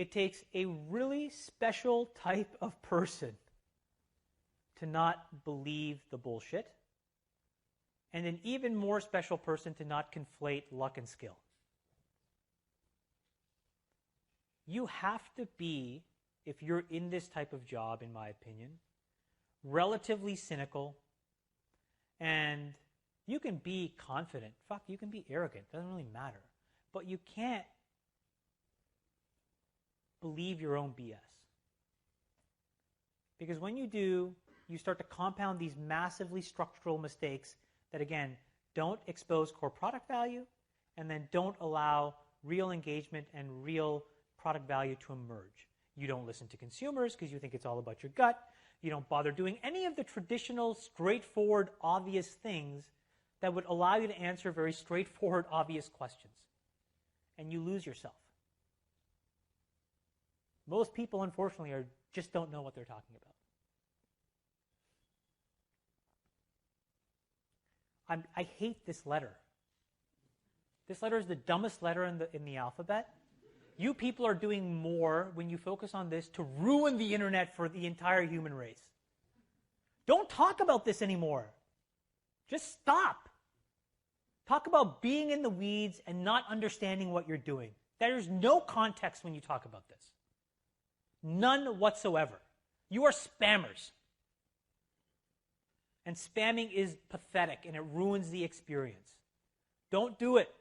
It takes a really special type of person to not believe the bullshit, and an even more special person to not conflate luck and skill. You have to be, if you're in this type of job, in my opinion, relatively cynical, and you can be confident. Fuck, you can be arrogant. Doesn't really matter. But you can't believe your own BS. Because when you do, you start to compound these massively structural mistakes that, again, don't expose core product value and then don't allow real engagement and real product value to emerge. You don't listen to consumers because you think it's all about your gut. You don't bother doing any of the traditional, straightforward, obvious things that would allow you to answer very straightforward, obvious questions. And you lose yourself. Most people, unfortunately, just don't know what they're talking about. I hate this letter. This letter is the dumbest letter in the alphabet. You people are doing more when you focus on this to ruin the internet for the entire human race. Don't talk about this anymore. Just stop. Talk about being in the weeds and not understanding what you're doing. There's no context when you talk about this. None whatsoever. You are spammers. And spamming is pathetic and it ruins the experience. Don't do it.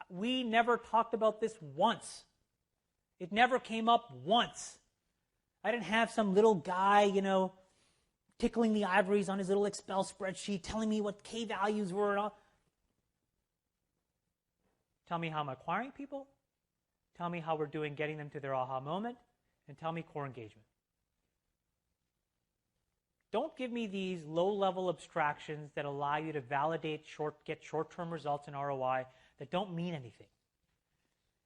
We never talked about this once. It never came up once. I didn't have some little guy, tickling the ivories on his little Excel spreadsheet, telling me what K values were and all. Tell me how I'm acquiring people. Tell me how we're doing getting them to their aha moment. And tell me core engagement. Don't give me these low-level abstractions that allow you to validate, get short-term results in ROI that don't mean anything.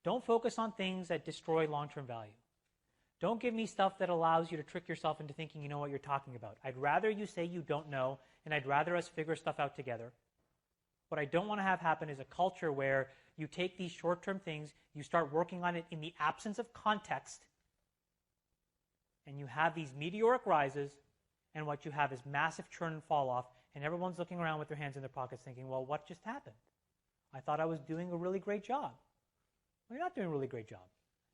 Don't focus on things that destroy long-term value. Don't give me stuff that allows you to trick yourself into thinking you know what you're talking about. I'd rather you say you don't know, and I'd rather us figure stuff out together. What I don't want to have happen is a culture where you take these short-term things, you start working on it in the absence of context, and you have these meteoric rises, and what you have is massive churn and fall off, and everyone's looking around with their hands in their pockets thinking, well, what just happened? I thought I was doing a really great job. Well, you're not doing a really great job.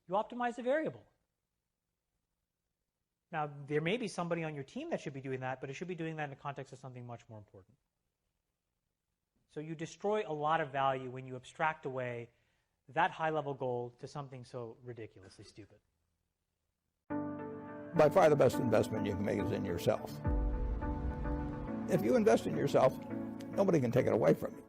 You optimize a variable. Now, there may be somebody on your team that should be doing that, but it should be doing that in the context of something much more important. So you destroy a lot of value when you abstract away that high-level goal to something so ridiculously stupid. By far the best investment you can make is in yourself. If you invest in yourself, nobody can take it away from you.